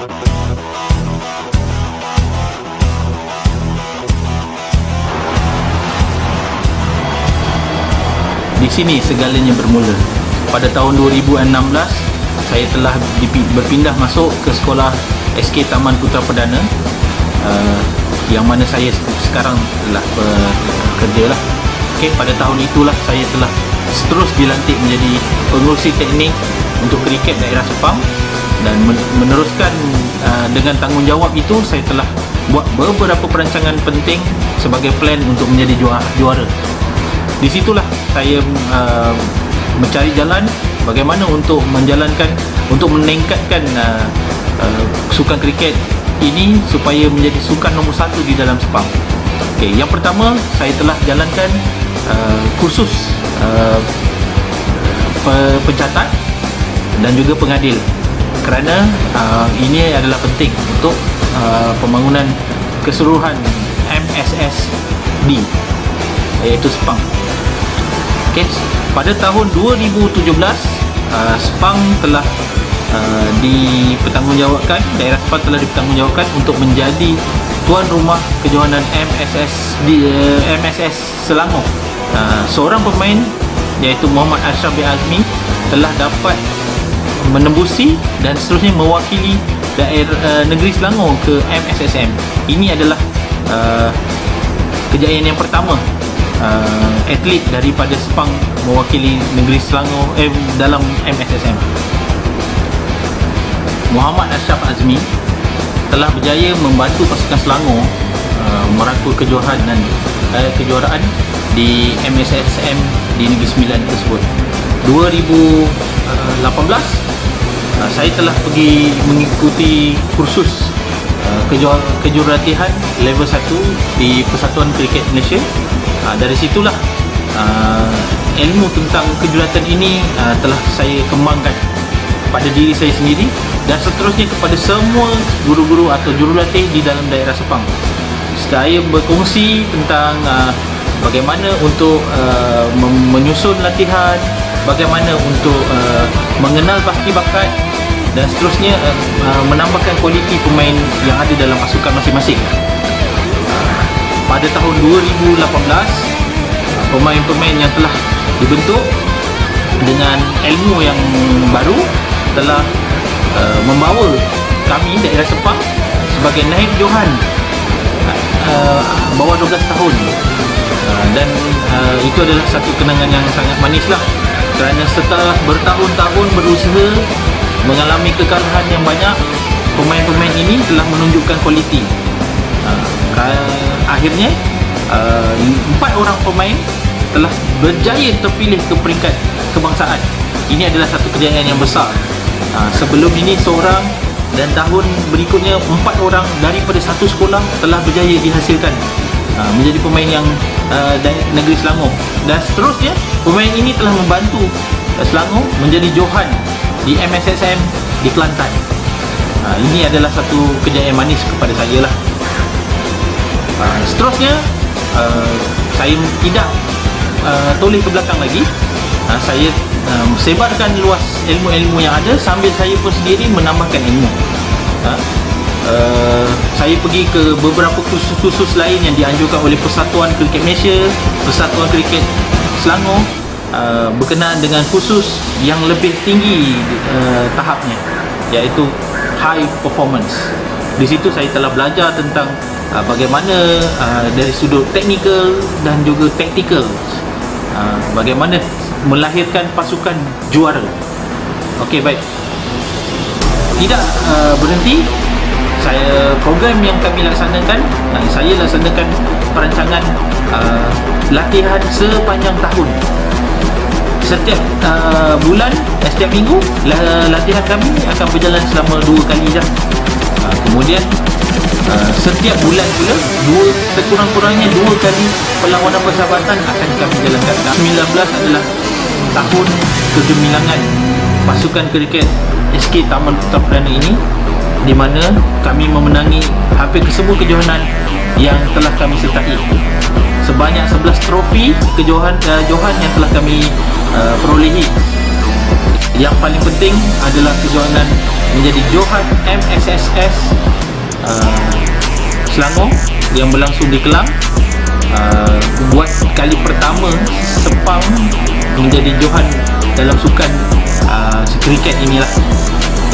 Di sini segalanya bermula. Pada tahun 2016, saya telah berpindah masuk ke sekolah SK Taman Putra Perdana, yang mana saya sekarang telah bekerja lah. Okey, pada tahun itulah saya telah terus dilantik menjadi pengurusi teknik untuk kriket daerah Sepang, dan meneruskan dengan tanggungjawab itu saya telah buat beberapa perancangan penting sebagai plan untuk menjadi juara. Di situlah saya mencari jalan bagaimana untuk meningkatkan sukan kriket ini supaya menjadi sukan nombor 1 di dalam Sepang. Okey, yang pertama saya telah jalankan kursus pencatat dan juga pengadil, kerana ini adalah penting untuk pembangunan keseluruhan MSSD, iaitu Sepang. Okay. Pada tahun 2017, Sepang telah dipertanggungjawabkan, daerah Sepang telah dipertanggungjawabkan untuk menjadi tuan rumah kejohanan MSS Selangor. Seorang pemain iaitu Muhammad Ashraf bin Azmi telah dapat menembusi dan seterusnya mewakili daerah negeri Selangor ke MSSM. Ini adalah kejayaan yang pertama atlet daripada Sepang mewakili negeri Selangor dalam MSSM. Muhammad Ashraf Azmi telah berjaya membantu pasukan Selangor merangkul kejuaraan di MSSM di Negeri Sembilan tersebut. 2018 saya telah pergi mengikuti kursus kejurulatihan level 1 di Persatuan Kriket Malaysia. Dari situlah ilmu tentang kejurulatan ini telah saya kembangkan pada diri saya sendiri dan seterusnya kepada semua guru-guru atau jurulatih di dalam daerah Sepang. Saya berkongsi tentang bagaimana untuk menyusun latihan, bagaimana untuk mengenal bakat dan seterusnya menambahkan kualiti pemain yang ada dalam pasukan masing-masing. Pada tahun 2018, pemain-pemain yang telah dibentuk dengan ilmu yang baru telah membawa kami daerah Sepang sebagai naib johan bawah 12 tahun, dan itu adalah satu kenangan yang sangat manis lah, kerana setelah bertahun-tahun berusaha mengalami kekalahan yang banyak, pemain-pemain ini telah menunjukkan kualiti. Akhirnya 4 orang pemain telah berjaya terpilih ke peringkat kebangsaan. Ini adalah satu kejayaan yang besar. Sebelum ini seorang, dan tahun berikutnya 4 orang daripada satu sekolah telah berjaya dihasilkan menjadi pemain yang negeri Selangor, dan seterusnya pemain ini telah membantu Selangor menjadi johan di MSSM di Kelantan. Ini adalah satu kejayaan manis kepada saya lah. Seterusnya saya tidak toleh ke belakang lagi. Saya sebarkan luas ilmu-ilmu yang ada sambil saya pun sendiri menambahkan ilmu. Saya pergi ke beberapa kursus-kursus lain yang dianjurkan oleh Persatuan Kriket Malaysia, Persatuan Kriket Selangor, berkenaan dengan kursus yang lebih tinggi tahapnya, iaitu high performance. Di situ saya telah belajar tentang bagaimana dari sudut teknikal dan juga taktikal, bagaimana melahirkan pasukan juara. Okey, baik. Tidak berhenti. Program yang kami laksanakan, saya laksanakan perancangan latihan sepanjang tahun. Setiap bulan, setiap minggu latihan kami akan berjalan selama 2 kali je. Kemudian setiap bulan pula sekurang-kurangnya 2 kali perlawanan persahabatan akan kami jalankan. 2019 adalah tahun kegemilangan pasukan kriket SK Taman Putra Perdana ini, di mana kami memenangi hampir kesemua kejohanan yang telah kami sertai. Sebanyak 11 trofi johan yang telah kami perolehi. Yang paling penting adalah kejohanan menjadi Johan MSSS Selangor yang berlangsung di Kelang. Buat kali pertama Sepang menjadi Johan dalam sukan kriket inilah.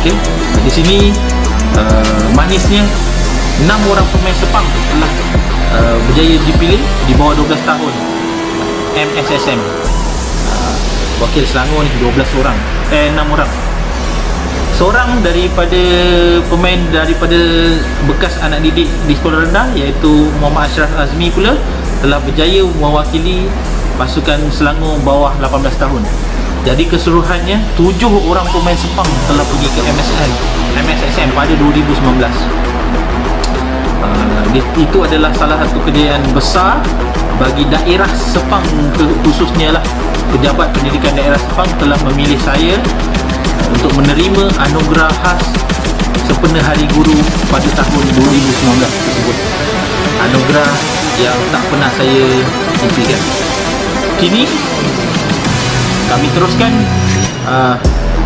Okey, di sini manisnya 6 orang pemain Sepang telah berjaya dipilih di bawah 12 tahun MSSM. Wakil Selangor ni 12 orang, 6 orang. Seorang daripada pemain daripada bekas anak didik di sekolah rendah, iaitu Muhammad Ashraf Azmi pula telah berjaya mewakili pasukan Selangor bawah 18 tahun. Jadi keseluruhannya 7 orang pemain Sepang telah pergi ke MSSM pada 2019. Itu adalah salah satu kejayaan besar bagi daerah Sepang, khususnya lah Pejabat Pendidikan Daerah Sepang telah memilih saya untuk menerima anugerah khas sempena Hari Guru pada tahun 2019 tersebut. Anugerah yang tak pernah saya impikan. Kini kami teruskan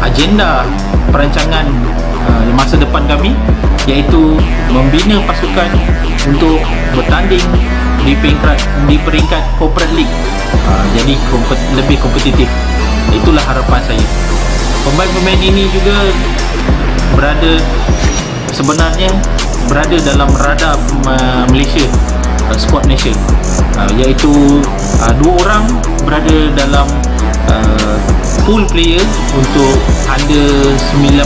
agenda perancangan masa depan kami, iaitu membina pasukan untuk bertanding di peringkat Corporate League, jadi lebih kompetitif. Itulah harapan saya. Pemain-pemain ini juga sebenarnya berada dalam radar Malaysia, squad Malaysia, iaitu 2 orang berada dalam pool player untuk under 19,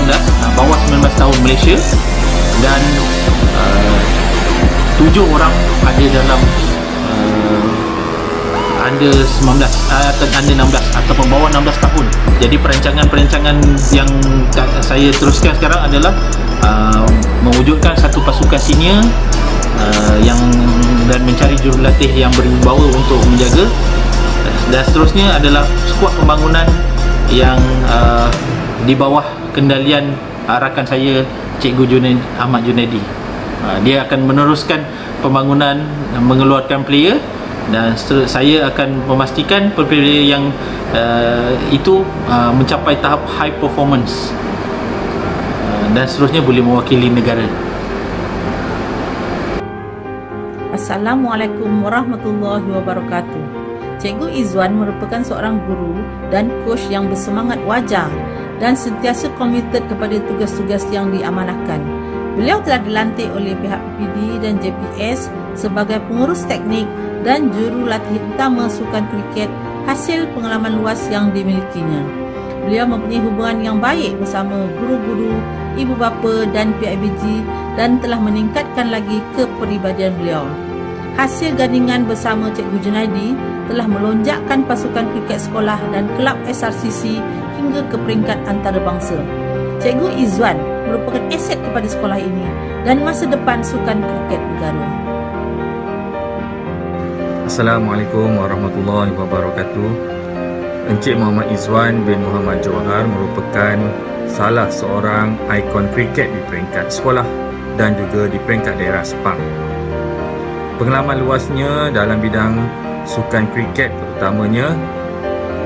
bawah 19 tahun Malaysia, dan 7 orang ada dalam under 19 atau under 16 ataupun bawah 16 tahun. Jadi perancangan yang saya teruskan sekarang adalah mewujudkan satu pasukan senior dan mencari jurulatih yang berwibawa untuk menjaga, dan seterusnya adalah skuad pembangunan yang di bawah kendalian rakan saya Cikgu Ahmad Junaidi. Dia akan meneruskan pembangunan, mengeluarkan player, dan saya akan memastikan player yang itu mencapai tahap high performance dan seterusnya boleh mewakili negara. Assalamualaikum warahmatullahi wabarakatuh. Cikgu Izwan merupakan seorang guru dan coach yang bersemangat wajar dan sentiasa komited kepada tugas-tugas yang diamanahkan. Beliau telah dilantik oleh pihak PPD dan JPS sebagai pengurus teknik dan jurulatih utama sukan kriket hasil pengalaman luas yang dimilikinya. Beliau mempunyai hubungan yang baik bersama guru-guru, ibu bapa dan PIBG dan telah meningkatkan lagi kepribadian beliau. Hasil gandingan bersama Cikgu Junaidi telah melonjakkan pasukan kriket sekolah dan kelab SRCC hingga ke peringkat antarabangsa. Cikgu Izwan merupakan aset kepada sekolah ini dan masa depan sukan kriket negara. Assalamualaikum warahmatullahi wabarakatuh. Encik Muhammad Izwan bin Muhammad Johar merupakan salah seorang ikon kriket di peringkat sekolah dan juga di peringkat daerah Sepang. Pengalaman luasnya dalam bidang sukan kriket terutamanya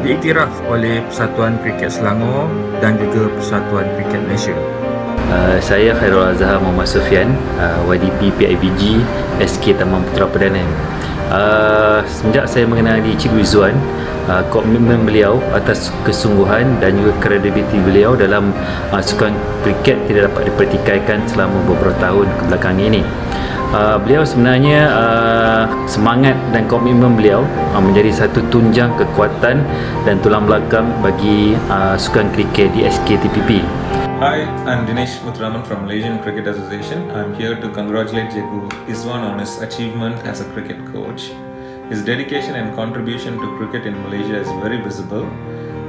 diiktiraf oleh Persatuan Kriket Selangor dan juga Persatuan Kriket Malaysia. Saya Khairul Azhar Muhammad Sufian, YDP PIBG SK Taman Putera Perdana. Semenjak saya mengenali Cikgu Izwan, komitmen beliau atas kesungguhan dan juga kredibiliti beliau dalam sukan kriket tidak dapat dipertikaikan selama beberapa tahun kebelakangan ini. Beliau sebenarnya semangat dan komitmen beliau menjadi satu tunjang kekuatan dan tulang belakang bagi sukan kriket di SKTPP. Hi, I'm Dinesh Muthuraman from Malaysian Cricket Association. I'm here to congratulate Cikgu Izwan on his achievement as a cricket coach. His dedication and contribution to cricket in Malaysia is very visible.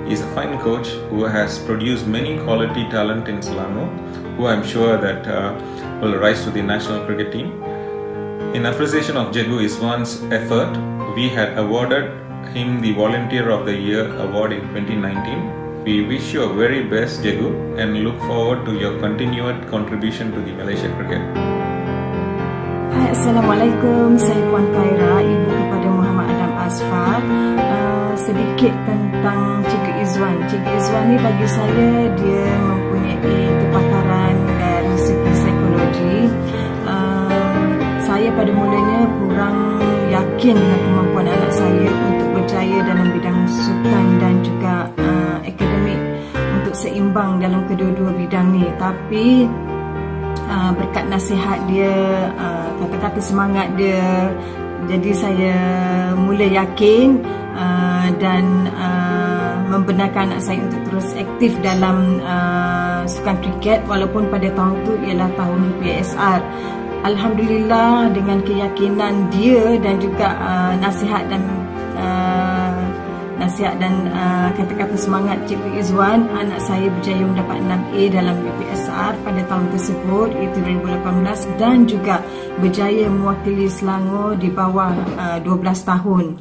He's a fine coach who has produced many quality talent in Selangor, who I'm sure that will rise to the national cricket team. In appreciation of Cikgu Izwan's effort, we had awarded him the Volunteer of the Year award in 2019. We wish you a very best, Cikgu, and look forward to your continued contribution to the Malaysia cricket. Hai, Assalamualaikum. Saya Puan Khaira, ibu kepada Muhammad Adam Asfar. Sedikit tentang Cikgu Izwan. Cikgu Izwan ni bagi saya dia mempunyai kepakaran yakin dengan kemampuan anak saya untuk berjaya dalam bidang sukan dan juga akademik untuk seimbang dalam kedua-dua bidang ni. Tapi berkat nasihat dia, kata-kata semangat dia, jadi saya mula yakin dan membenarkan anak saya untuk terus aktif dalam sukan kriket, walaupun pada tahun itu ialah tahun PSR. Alhamdulillah, dengan keyakinan dia dan juga nasihat dan kata-kata semangat Cikgu Izwan, anak saya berjaya mendapat 6A dalam BPSR pada tahun tersebut, iaitu 2018, dan juga berjaya mewakili Selangor di bawah 12 tahun.